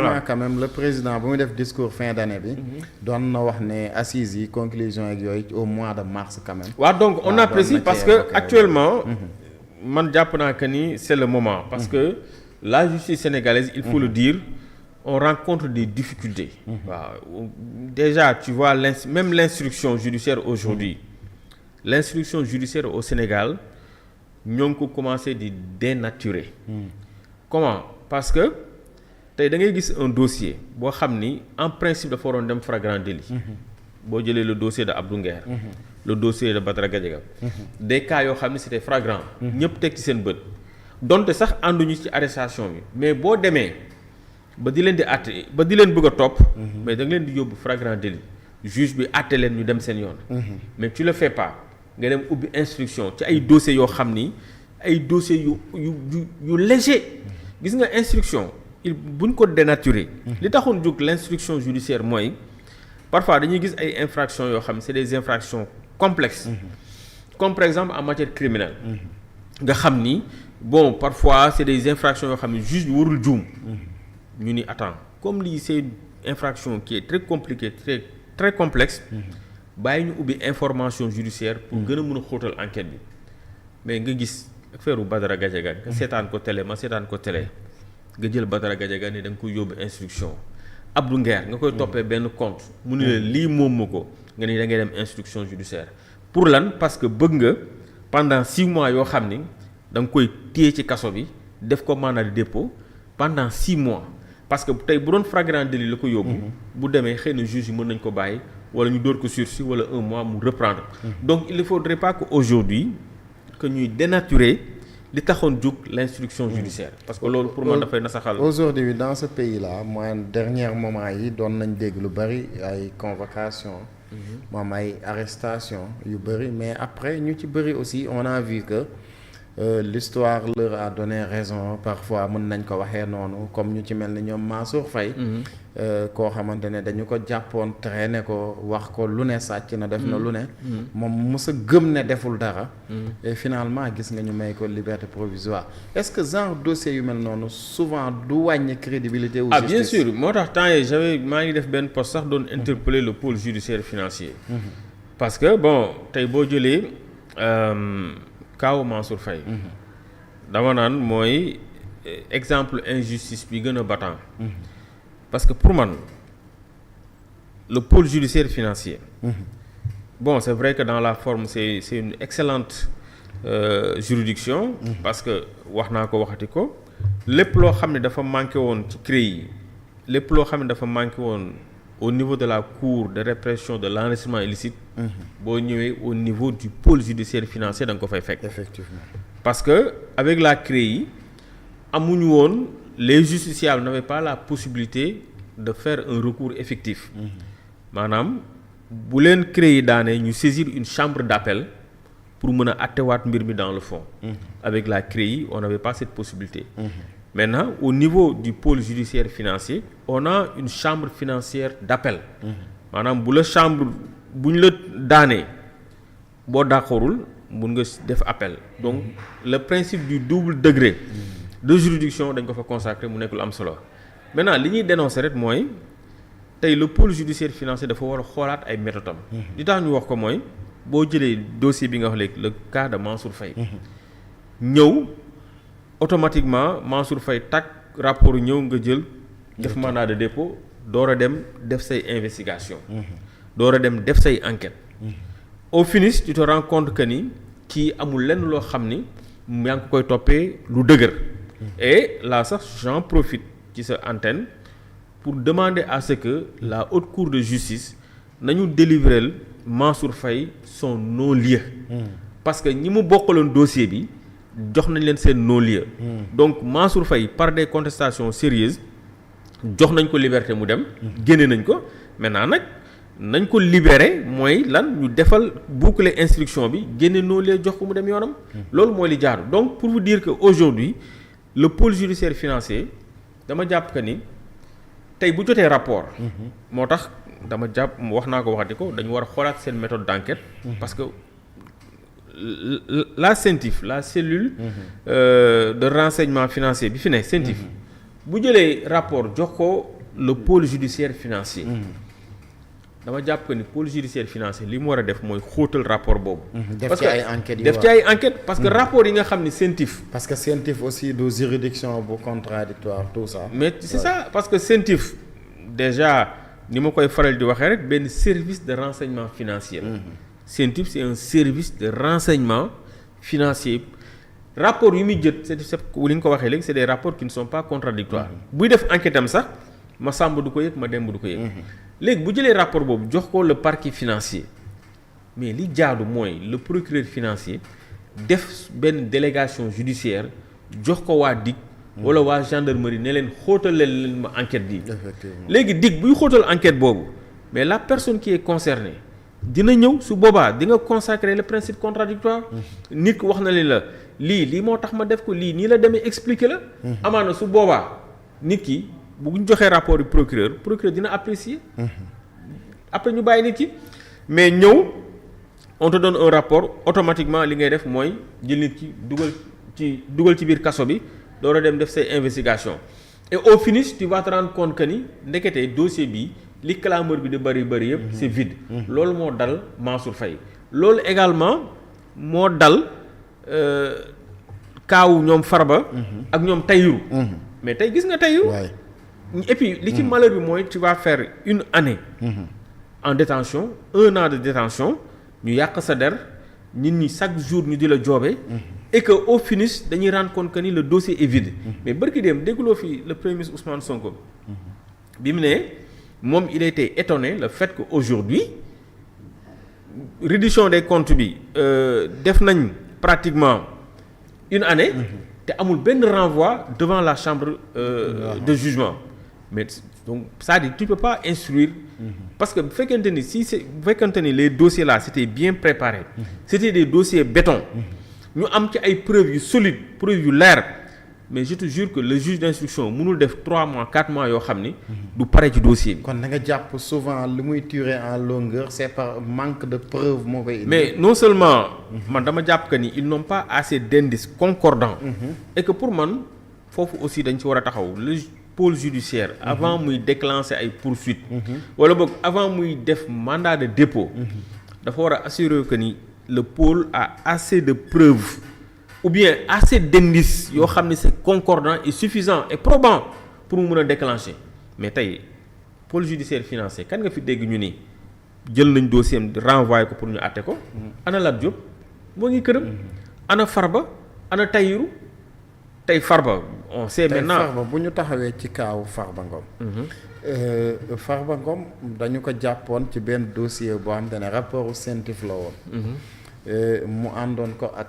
voilà quand même le président bu muy def discours fin d'année bi. doon na wax ne assises yi conclusion ak yooyu au mois de mars quand même. waaw donc on apprécie parce que actuellement. man jàpp naa que ni c'est le moment. parce que la justice sénégalaise il faut le dire on rencontre des difficultés. waaw déjà tu vois même l'instruction judiciaire aujourd'hui l'instruction judiciaire au Sénégal ñoo ngi ko commencé di dénaturer. comment parce que tey da ngay gis un dossier boo xam ni en principe dafa waroon dem flagrant délit. boo jëlee le dossier de Abdou Nguer. le dossier de Badara Gadiaga. des cas yoo xam ne c'était flagrant. ñëpp teg ci seen bët. donte sax ànduñu ci arrestation bi mais boo demee ba di leen di àtte ba di leen bëgg a topp. mais da nga leen di yóbbu flagrant délit juge bi àtte leen ñu dem seen yoon. mais tu le fais pas nga dem ubbi instruction ci ay dossiers yoo xam ni ay dossiers yu léger. gis nga instruction buñ ko dénaturer. li taxoon jóg l'instruction judiciaire mooy parfois dañuy gis ay infractions yoo xam ne c'est des infractions complexes. comme par exemple en matière criminelle. nga xam ni bon parfois c'est des infractions yoo xam ne juge bi warul juum. ñu ni attends comme lii c'est une infraction qui est très compliquée très très complexe. bàyyi ñu ubbi information judiciaire pour gën a mën a xóotal enquête bi mais nga gis affaire Badara Gadiaga nga seetaan ko télé ma seetaan ko télé nga jël Badara Gadiaga ne da nga koy yóbbu instruction Abdou Nguer nga koy toppee benn compte mu ne la lii moom ma ko nga ni da ngay dem instruction judiciaire pour lan parce que bëgg nga pendant 6 mois yoo xam ni da nga koy téye ci kaso bi def ko mandat de dépôt pendant 6 mois parce que tey bu doon flagrant délit la ko yóbbu bu demee xëy na juge yi mën nañ ko bàyyi wala ñu dóor ko sursis wala 1 mois mu reprendre. donc il ne faudrait pas que aujourd'hui que ñuy dénaturer li taxoon jóg l'instruction judiciaire parce que loolu pour man dafay nasaxal. aujourd'hui dans ce pays là mooy dernier moment yi doon nañ dégg lu bari ay convocation moom ay arrestation yu bari mais après ñu ci bari aussi on a vu que l'histoire leur a donné raison parfois mën nañ ko waxee noonu comme ñu ci mel ni ñoom Mansour Faye koo xamante ne dañu ko jàppoon traîné ko wax ko lu ne sàcc na def na lu ne moom mës a gëm ne deful dara et finalement gis nga ñu may ko liberté provisoire est-ce que genre dossier yu mel noonu souvent du wàññi crédibilité ou justice. Bien sûr moo tax temps yii maa ngi def benn poste sax doon interpeller le pôle judiciaire financier parce que bon tey boo jëlee kaaw Mansour Faye dama naan mooy exemple injustice bi gën a battant parce que pour man le pôle judiciaire financier bon c'est vrai que dans la forme c'est une excellente juridiction parce que wax naa ko waxati ko lépp loo xam ne dafa manqué woon ci CREI yi lépp loo xam ne dafa manqué woon au niveau de la cour de répression de l'enrichissement illicite boo ñëwee au niveau du pôle judiciaire financier da nga ko fay fekk. Effectivement. Parce que avec la CREI amuñu woon les justiciables n'avaient pas la possibilité de faire un recours effectif maanaam bu leen CREI daanee ñu saisir une chambre d'appel pour mën a attewaat mbir mi dans le fond. Avec la CREI on n'avait pas cette possibilité. Maintenant au niveau du pôle judiciaire financier on a une chambre financière d'appel maanaam bu la chambre bu ñu la daanee boo d'accordul mun nga def appel donc le principe du double degré de juridiction dañ ko fa consacrer mu nekk lu am solo maintenant li ñuy dénoncer rek mooy tey le pôle judiciaire financier dafa war a xoolaat ay méthodes am li tax ñu wax ko mooy boo jëlee dossier bi nga wax léegi le cas de Mansour Faye ñëw automatiquement Mansour Faye takk rapport ñëw nga jël def mandat de dépôt door a dem def say investigation door a dem def say enquête au finish tu te rends compte que ni kii amul lenn loo xam ni yaa ngi ko koy toppee lu dëgër et là sax j'en profite ci sa antenne pour demander à ce que la haute cour de justice nañu délivrer Mansour Faye son non-lieu parce que ñi mu bokkaloon dossier bi jox nañ leen seen non-lieu donc Mansour Faye par des contestations sérieuses jox nañ ko liberté mu dem génne nañ ko maintenant nag nañ ko libérer mooy lan ñu defal boucler instruction bi génne non-lieu jox ko mu dem yoonam loolu mooy li jaaru donc pour vous dire que aujourd'hui le pôle judiciaire financier dama jàpp que ni tey bu jotee rapport moo tax dama jàpp wax naa ko waxati ko dañu war a xoolaat seen méthode d'enquête parce que la CENTIF la cellule de renseignement financier bi fi ne CENTIF bu jëlee rapport jox ko le pôle judiciaire financier. dama jàpp que ni pôle judiciaire financier li mu war a def mooy xóotal rapport boobu. def ci ay enquêtes def ci ay enquêtes parce que rapport yi nga xam ni CENTIF. parce que CENTIF aussi du juridiction bu contradictoire tout ça. mais c'est ça parce que CENTIF déjà ni ma koy faral di waxee rek benn service de renseignement financier la. CENTIF c'est un service de renseignement financier. rapport yu muy jët c'est li nga ko waxee léegi c'est des rapports qui ne sont pas contradictoires buy def enquête am sax ma sàmb du ko yëg ma demb du ko yëg. léegi bu jëlee rapport boobu jox ko le parquet financier mais li jaadu mooy le procureur financier def benn délégation judiciaire jox ko waa DIC wala waa gendarmerie ne leen xóotaleel leen ma enquête bi. léegi DIC buy xóotal enquête boobu mais la personne qui est concernée dina ñëw su boobaa di nga consacrer le principe contradictoire nit wax na leen la lii moo tax ma def ko lii nii la demee expliquer la. amaana su boobaa nit ki. bu ñu joxee rapport du procureur dina apprécier. après ñu bàyyi nit ki mais ñëw on te donne un rapport automatiquement li ngay def mooy jël nit ki dugal ci biir kaso bi door a dem def say investigation et au finish tu vas te rendre compte que ni ndekete dossier bi li clameur bi di bëri yëpp c'est vide. loolu moo dal Mansour Faye loolu également moo dal kaawu ñoom Farba. ak ñoom Tahirou. mais tey gis nga Tahirou. et puis li ci malheur bi mooy tu vas faire une année en détention 1 an de détention ñu yàq sa der nit ñi chaque jour ñu di la joobe et que au finish dañuy rendre compte que ni le dossier est vide mais bërki dem dégguloo fi le premier ministre Ousmane Sonko bi mu ne moom il était étonné le fait que aujourd'hui reddition des comptes bi def nañ pratiquement une année te amul benn renvoi devant la chambre de jugement mais donc c'est-à-dire tu peux pas instruire parce que bu fekkente ni bu fekkente ni les dossiers là c'était bien préparé c'était des dossiers béton ñu am ci ay preuves yu solides preuves yu leer mais je te jure que le juge d'instruction mënul def 3 mois 4 mois yoo xam ni du pare ci dossier bi. kon da nga jàpp souvent li muy tirer en longueur c'est par manque de preuves moo koy indi. mais non seulement man dama jàpp que ni ils n'ont pas assez d'indices concordants. Et que pour man foofu aussi dañ ci war a taxaw le pôle judiciaire avant muy déclencher ay poursuites. wala boog avant muy def mandat de dépôt. dafa war a assurer que ni le pôle a assez de preuves. ou bien assez d'indices yoo xam ne c'est concordant et suffisant et probant pour mu mën a déclencher mais tey pôle judiciaire financier kan nga fi dégg ñu ni jël nañ dossier am renvoyé ko pour ñu àtte ko. ana Lat Diop moo ngi këram. ana Farba ana Tahirou tey Farba on sait maintenant tey Farba bu ñu taxawee ci kaawu Farba Ngom. Farba Ngom dañu ko jàppoon ci benn dossier boo xam te ne rapport CENTIF la woon. mu àndoon ko ak.